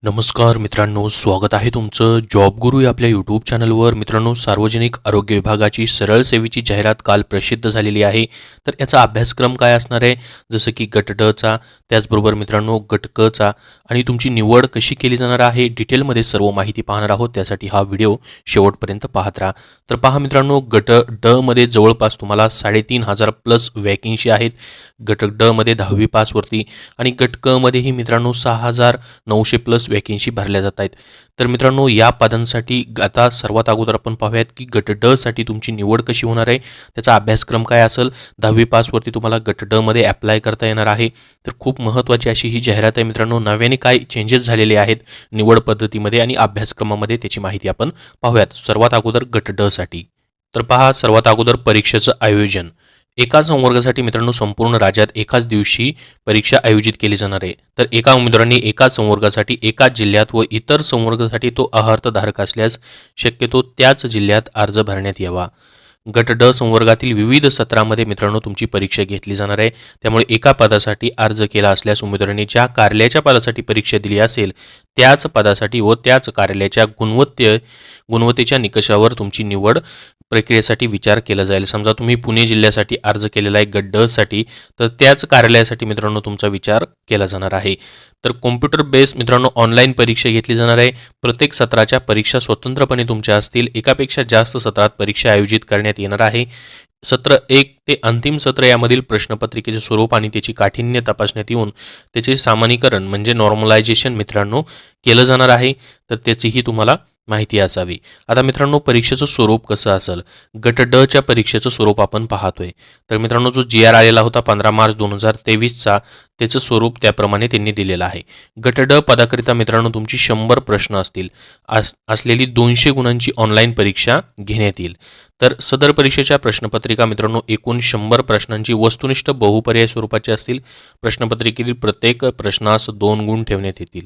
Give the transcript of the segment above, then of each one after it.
नमस्कार मित्रांनो, स्वागत आहे तुमचं जॉब गुरु या आपल्या यूट्यूब चॅनलवर. मित्रांनो, सार्वजनिक आरोग्य विभागाची सरळ सेवेची जाहिरात काल प्रसिद्ध झालेली आहे. तर याचा अभ्यासक्रम काय असणार आहे, जसं की गट ड चा, त्याचबरोबर मित्रांनो गट क चा आणि तुमची निवड कशी केली जाणार आहे, डिटेलमध्ये सर्व माहिती पाहणार आहोत. त्यासाठी हा व्हिडिओ शेवटपर्यंत पाहत राहा. तर पहा मित्रांनो, गट ड मध्ये जवळपास तुम्हाला 3,500 प्लस वॅकेन्सी आहेत. गट ड मध्ये 10वी पासवरती आणि गट क मध्येही मित्रांनो 6,900 प्लस वॅकेन्सी भरल्या जात आहेत. तर मित्रांनो, या पदांसाठी आता सर्वात अगोदर आपण पाहूयात की गट ड साठी तुमची निवड कशी होणार आहे, त्याचा अभ्यासक्रम काय असेल. 10वी पासवरती तुम्हाला गट ड मध्ये अप्लाय करता येणार आहे. तर खूप महत्त्वाची अशी ही जाहिरात आहे मित्रांनो. नव्याने काय चेंजेस झालेले आहेत निवड पद्धतीमध्ये आणि अभ्यासक्रमामध्ये, त्याची माहिती आपण पाहूयात. सर्वात अगोदर गट ड साठी तर पहा, सर्वात अगोदर परीक्षेचं आयोजन. एकाच संवर्गासाठी मित्रांनो संपूर्ण राज्यात एकाच दिवशी परीक्षा आयोजित केली जाणार आहे. तर एका उमेदवारांनी एकाच संवर्गासाठी एकाच जिल्ह्यात व इतर संवर्गासाठी तो अर्हताधारक असल्यास शक्यतो त्याच जिल्ह्यात अर्ज भरण्यात यावा. गट ड संवर्गातील विविध सत्रामध्ये मित्रांनो तुमची परीक्षा घेतली जाणार आहे. त्यामुळे एका पदासाठी अर्ज केला असल्यास उमेदवारांनी ज्या कार्यालयाच्या पदासाठी परीक्षा दिली असेल त्याच पदासाठी व त्याच कार्यालयाच्या गुणवत्तेच्या निकषावर तुमची निवड प्रक्रियेसाठी विचार केला जाईल. समजा तुम्ही पुणे जिल्ह्यासाठी अर्ज केलेला आहे गट ड साठी, तर त्याच कार्यालयासाठी मित्रांनो तुमचा विचार केला जाणार आहे. तर कॉम्प्युटर बेस मित्रांनो ऑनलाईन परीक्षा घेतली जाणार आहे. प्रत्येक सत्राच्या परीक्षा स्वतंत्रपणे तुमच्या असतील. एकापेक्षा जास्त सत्रात परीक्षा आयोजित करण्यात येणार आहे. सत्र 1 ते अंतिम सत्र यामधील प्रश्नपत्रिकेचे स्वरूप आणि त्याची काठिण्य तपासण्यात येऊन त्याचे सामान्यीकरण म्हणजे नॉर्मलायझेशन मित्रांनो केलं जाणार आहे. तर त्याचीही तुम्हाला माहिती असावी. आता मित्रांनो, परीक्षेचं स्वरूप कसं असेल, गट ड च्या परीक्षेचं स्वरूप आपण पाहतोय. तर मित्रांनो, जो जी आर आलेला होता 15 मार्च 2023चा, त्याचं स्वरूप त्याप्रमाणे त्यांनी दिलेलं आहे. गट ड पदाकरिता मित्रांनो तुमची 100 प्रश्न असतील. असलेली 200 गुणांची ऑनलाईन परीक्षा घेण्यात येईल. तर सदर परीक्षेच्या प्रश्नपत्रिका मित्रांनो एकूण 100 प्रश्नांची वस्तुनिष्ठ बहुपर्याय स्वरूपाची असतील. प्रश्नपत्रिकेतील प्रत्येक प्रश्नास 2 गुण ठेवण्यात येतील.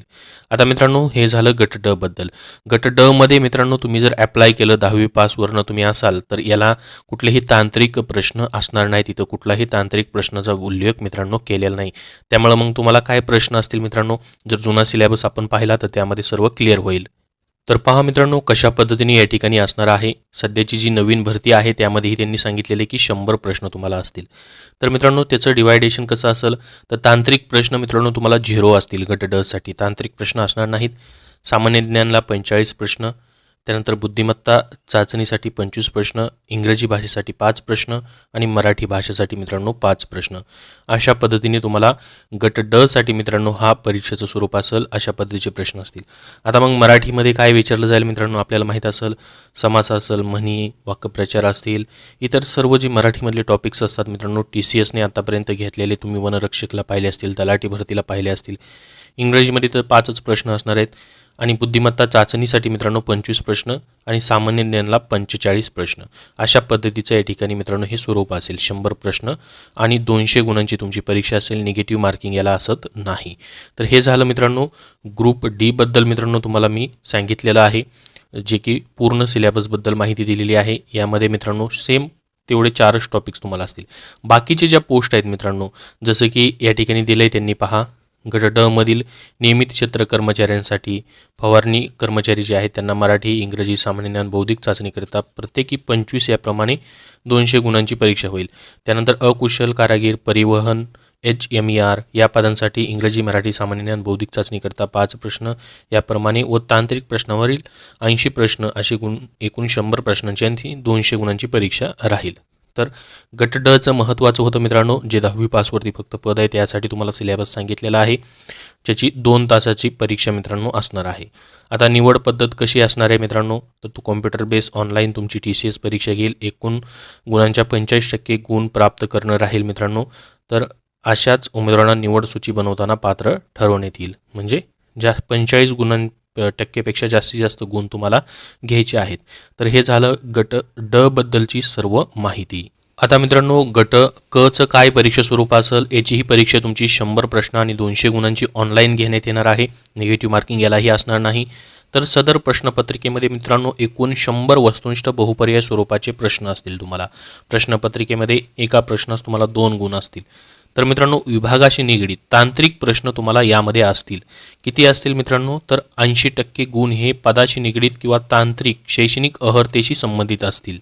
आता मित्रांनो, हे झालं गट ड बद्दल. गट ड मध्ये मित्रांनो तुम्ही जर अप्लाय केलं 10वी पासवरनं तुम्ही असाल तर याला कुठलेही तांत्रिक प्रश्न असणार नाही. तिथं कुठलाही तांत्रिक प्रश्नाचा उल्लेख मित्रांनो केलेला नाही. त्यामुळे मग तुम्हाला काय प्रश्न असतील मित्रांनो, जर जुना सिलेबस आपण पाहिला तर त्यामध्ये सर्व क्लिअर होईल. तर पहा मित्रांनो, कशा पद्धतीने या ठिकाणी असणार आहे. सध्याची जी नवीन भरती आहे त्यामध्येही त्यांनी सांगितलेले की 100 प्रश्न तुम्हाला असतील. तर मित्रांनो, त्याचं डिवायडेशन कसं असेल, तर तांत्रिक प्रश्न मित्रांनो तुम्हाला 0 असतील. गट ड साठी तांत्रिक प्रश्न असणार नाहीत. सामान्य ज्ञानला 45 प्रश्न, त्यानंतर बुद्धिमत्ता चाचणीसाठी 25 प्रश्न, इंग्रजी भाषेसाठी 5 प्रश्न आणि मराठी भाषेसाठी मित्रांनो 5 प्रश्न. अशा पद्धतीने तुम्हाला गट ड साठी मित्रांनो हा परीक्षेचं स्वरूप असेल. अशा पद्धतीचे प्रश्न असतील. आता मग मराठीमध्ये काय विचारलं जाईल मित्रांनो, आपल्याला माहीत असेल समास असेल, म्हणी, वाक्यप्रचार असतील, इतर सर्व जे मराठीमधले टॉपिक्स असतात मित्रांनो TCSने आतापर्यंत घेतलेले तुम्ही वनरक्षकला पाहिले असतील, तलाठी भरतीला पाहिले असतील. इंग्रजीमध्ये तर 5च प्रश्न असणार आहेत आणि बुद्धिमत्ता चाचणीसाठी मित्रांनो 25 प्रश्न आणि सामान्य ज्ञानला 45 प्रश्न. अशा पद्धतीचं या ठिकाणी मित्रांनो हे स्वरूप असेल. 100 प्रश्न आणि 200 गुणांची तुमची परीक्षा असेल. निगेटिव्ह मार्किंग याला असत नाही. तर हे झालं मित्रांनो ग्रुप डी बद्दल मित्रांनो तुम्हाला मी सांगितलेलं आहे, जे की पूर्ण सिलेबसबद्दल माहिती दिलेली आहे. यामध्ये मित्रांनो सेम तेवढे 4च टॉपिक्स तुम्हाला असतील. बाकीचे ज्या पोस्ट आहेत मित्रांनो, जसं की या ठिकाणी दिलं आहे त्यांनी पहा, गट ड मधील नियमित क्षेत्र कर्मचाऱ्यांसाठी फवारणी कर्मचारी जे आहेत त्यांना मराठी, इंग्रजी, सामान्य ज्ञान, बौद्धिक चाचणीकरिता प्रत्येकी 25 याप्रमाणे 200 गुणांची परीक्षा होईल. त्यानंतर अकुशल कारागीर, परिवहन, HMER या पदांसाठी इंग्रजी, मराठी, सामान्य ज्ञान, बौद्धिक चाचणीकरिता 5 प्रश्न याप्रमाणे व तांत्रिक प्रश्नावरील 80 प्रश्न असे गुण एकूण 100 प्रश्नांची 200 गुणांची परीक्षा राहील. तर गट ड चं महत्त्वाचं होतं मित्रांनो, जे 10वी पासवरती फक्त पद आहे त्यासाठी तुम्हाला सिलेबस सांगितलेला आहे, ज्याची 2 तासाची परीक्षा मित्रांनो असणार आहे. आता निवड पद्धत कशी असणार आहे मित्रांनो, तर तो कॉम्प्युटर बेस ऑनलाईन तुमची TCS परीक्षा घेईल. एकूण गुणांच्या 45% गुण प्राप्त करणं राहील मित्रांनो. तर अशाच उमेदवारांना निवड सूची बनवताना पात्र ठरवण्यात येईल. म्हणजे ज्या 45 टक्केपेक्षा जास्तीत जास्त गुण तुम्हाला घ्यायचे आहेत. तर हे झालं गट ड बद्दलची सर्व माहिती. आता मित्रांनो, गट क चं काय परीक्षा स्वरूप असेल, याची ही परीक्षा तुमची 100 प्रश्न आणि 200 गुणांची ऑनलाईन घेण्यात येणार आहे. निगेटिव्ह मार्किंग यालाही असणार नाही. तर सदर प्रश्नपत्रिकेमध्ये मित्रांनो एकूण 100 वस्तुनिष्ठ बहुपर्याय स्वरूपाचे प्रश्न असतील तुम्हाला. प्रश्नपत्रिकेमध्ये एका प्रश्नास तुम्हाला 2 गुण असतील. तर मित्रांनो विभागाशी निगडीत तांत्रिक प्रश्न तुम्हाला यामध्ये असतील. किती असतील मित्रांनो? तर 80% गुण हे पदाशी निगडीत किंवा तांत्रिक शैक्षणिक अर्हतेशी संबंधित असतील.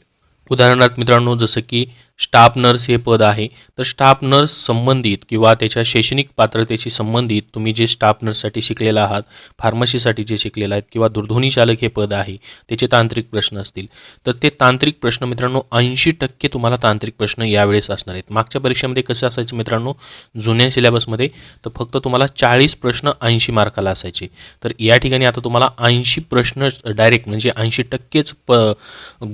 उदाहरणार्थ मित्रांनो जसं की स्टाफ नर्स हे पद आहे, तर स्टाफ नर्स संबंधित किंवा त्याच्या शैक्षणिक पात्रतेशी संबंधित तुम्ही जे स्टाफ नर्ससाठी शिकलेला आहात, फार्मसीसाठी जे शिकलेला आहेत किंवा दूरध्वनी चालक हे पद आहे त्याचे तांत्रिक प्रश्न असतील. तर ते तांत्रिक प्रश्न मित्रांनो 80% तुम्हाला तांत्रिक प्रश्न यावेळेस असणार आहेत. मागच्या परीक्षेमध्ये कसं असायचं मित्रांनो, जुन्या सिलेबसमध्ये तर फक्त तुम्हाला 40 प्रश्न 80 मार्काला असायचे. तर या ठिकाणी आता तुम्हाला 80 प्रश्न डायरेक्ट म्हणजे 80%च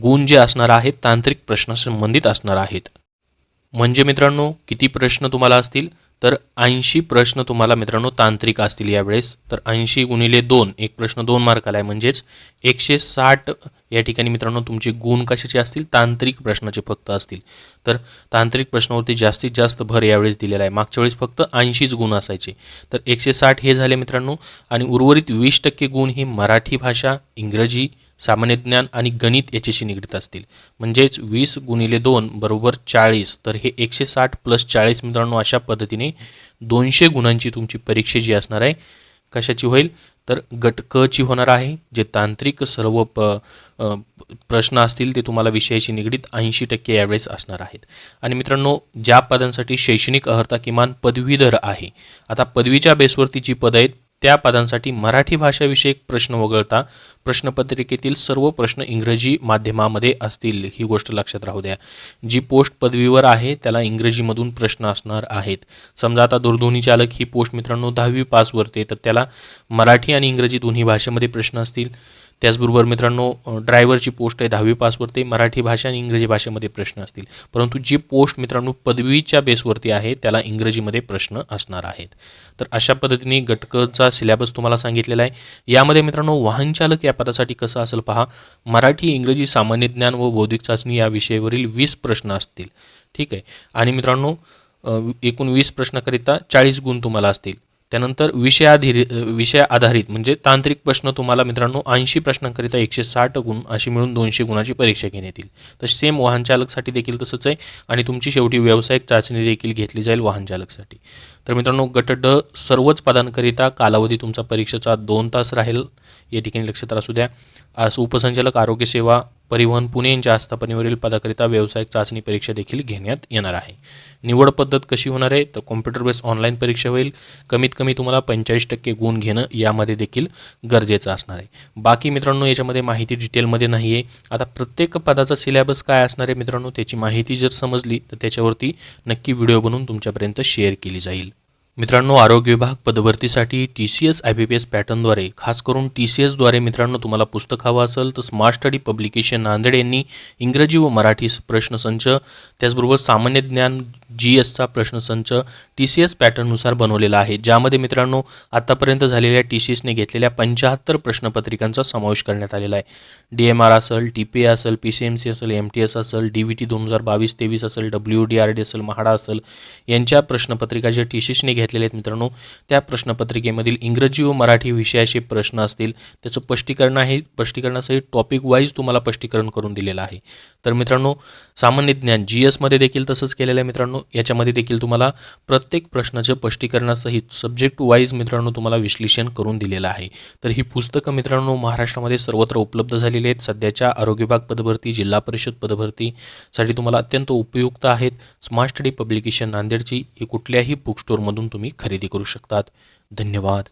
गुण जे असणार आहेत तांत्रिक प्रश्नासंबंधित असणार आहेत. म्हणजे मित्रांनो किती प्रश्न तुम्हाला असतील? तर 80 प्रश्न तुम्हाला मित्रांनो तांत्रिक असतील यावेळेस. तर 80 गुणिले 2, एक प्रश्न 2 मार्काला आहे म्हणजेच 160 या ठिकाणी मित्रांनो तुमचे गुण कशाचे असतील? तांत्रिक प्रश्नाचे फक्त असतील. तर तांत्रिक प्रश्नावरती जास्तीत जास्त भर यावेळेस दिलेला आहे. मागच्या वेळेस फक्त 80च गुण असायचे. तर 160 हे झाले मित्रांनो आणि उर्वरित 20% गुण हे मराठी भाषा, इंग्रजी, सामान्य ज्ञान आणि गणित याच्याशी निगडीत असतील. म्हणजेच 20 गुणिले 2 बरोबर 40. तर हे 160 प्लस 40 मित्रांनो अशा पद्धतीने 200 गुणांची तुमची परीक्षा जी असणार आहे कशाची होईल? तर गट क ची होणार आहे. जे तांत्रिक सर्व प्रश्न असतील ते तुम्हाला विषयाशी निगडीत 80% यावेळेस असणार आहेत. आणि मित्रांनो ज्या पदांसाठी शैक्षणिक अर्हता किमान पदवीधर आहे, आता पदवीच्या बेसवरती जी पदं आहेत त्या पदांसाठी मराठी भाषाविषयक प्रश्न वगळता प्रश्नपत्रिकेतील सर्व प्रश्न इंग्रजी माध्यमामध्ये असतील. ही गोष्ट लक्षात राहू द्या. जी पोस्ट पदवीवर आहे त्याला इंग्रजीमधून प्रश्न असणार आहेत. समजा आता दूरध्वनी चालक ही पोस्ट मित्रांनो 10वी पासवरती आहे, तर त्याला मराठी आणि इंग्रजी दोन्ही भाषेमध्ये प्रश्न असतील. त्याचबरोबर मित्रांनो ड्रायव्हरची पोस्ट आहे 10वी पासवरती, मराठी भाषा आणि इंग्रजी भाषेमध्ये प्रश्न असतील. परंतु जी पोस्ट मित्रांनो पदवीच्या बेसवरती आहे त्याला इंग्रजीमध्ये प्रश्न असणार आहेत. तर अशा पद्धतीने गटकचा सिलेबस तुम्हाला सांगितलेला आहे. यामध्ये मित्रांनो वाहन चालक या पदासाठी कसं असेल पहा, मराठी, इंग्रजी, सामान्य ज्ञान व बौद्धिक चाचणी या विषयावरील 20 प्रश्न असतील. ठीक आहे. आणि मित्रांनो एकूण 20 प्रश्नाकरिता 40 गुण तुम्हाला असतील. त्यानंतर विषय आधारित म्हणजे तांत्रिक प्रश्न तुम्हाला मित्रांनो 80 प्रश्नांकरिता 160 गुण अशी मिळून 200 गुणाची परीक्षा घेण्यात येईल. तर सेम वाहन चालकसाठी देखील तसंच आहे. आणि तुमची शेवटी व्यावसायिक चाचणी देखील घेतली जाईल वाहन चालकसाठी. तर मित्रांनो गट ड सर्वच पदांकरिता कालावधी तुमचा परीक्षेचा 2 तास राहील. या ठिकाणी लक्षात असू द्या. उपसंचालक आरोग्य सेवा परिवहन पुणे यांच्या आस्थापनेवरील पदाकरिता व्यावसायिक चाचणी परीक्षा देखील घेण्यात येणार आहे. निवड पद्धत कशी होणार आहे? तर कॉम्प्युटर बेस ऑनलाईन परीक्षा होईल. कमीत कमी तुम्हाला 45% गुण घेणं यामध्ये देखील गरजेचं असणार आहे. बाकी मित्रांनो याच्यामध्ये माहिती डिटेलमध्ये नाही आहे. आता प्रत्येक पदाचा सिलेबस काय असणार आहे मित्रांनो त्याची माहिती जर समजली तर त्याच्यावरती नक्की व्हिडिओ बनवून तुमच्यापर्यंत शेअर केली जाईल. मित्रांनो आरोग्य विभाग पदभरतीसाठी TCS IBPS पॅटर्नद्वारे खास करून TCSद्वारे मित्रांनो तुम्हाला पुस्तक हवं असेल तर स्मार्ट स्टडी पब्लिकेशन नांदेड यांनी इंग्रजी व मराठी प्रश्नसंच त्याचबरोबर सामान्य ज्ञान GSचा प्रश्नसंच TCS पॅटर्ननुसार बनवलेला आहे. ज्यामध्ये मित्रांनो आतापर्यंत झालेल्या TCSने घेतलेल्या 75 प्रश्नपत्रिकांचा समावेश करण्यात आलेला आहे. DMR असेल, TPA असेल, PCMC असेल, MTS असेल, DVT 2022-23 असेल, WDRD असेल, म्हाडा असेल यांच्या प्रश्नपत्रिका ज्या TCSने घेतलेले आहेत मित्रांनो त्या प्रश्नपत्रिकेमधील इंग्रजी व मराठी विषयाचे प्रश्न असतील त्याचं स्पष्टीकरण आहे. स्पष्टीकरणासहित टॉपिक वाईज तुम्हाला स्पष्टीकरण करून दिलेलं आहे. तर मित्रांनो सामान्य ज्ञान GS मध्ये देखील तसंच केलेलं आहे मित्रांनो. याच्यामध्ये देखील तुम्हाला प्रत्येक प्रश्नाचं स्पष्टीकरणासहित सब्जेक्ट वाईज मित्रांनो तुम्हाला विश्लेषण करून दिलेलं आहे. तर ही पुस्तकं मित्रांनो महाराष्ट्रामध्ये सर्वत्र उपलब्ध झालेली आहेत. सध्याच्या आरोग्य विभाग पदभरती, जिल्हा परिषद पदभरतीसाठी तुम्हाला अत्यंत उपयुक्त आहेत. स्मार्ट स्टडी पब्लिकेशन नांदेडची ही कुठल्याही बुक स्टोअरमधून तुम्ही खरेदी करू शकतात. धन्यवाद.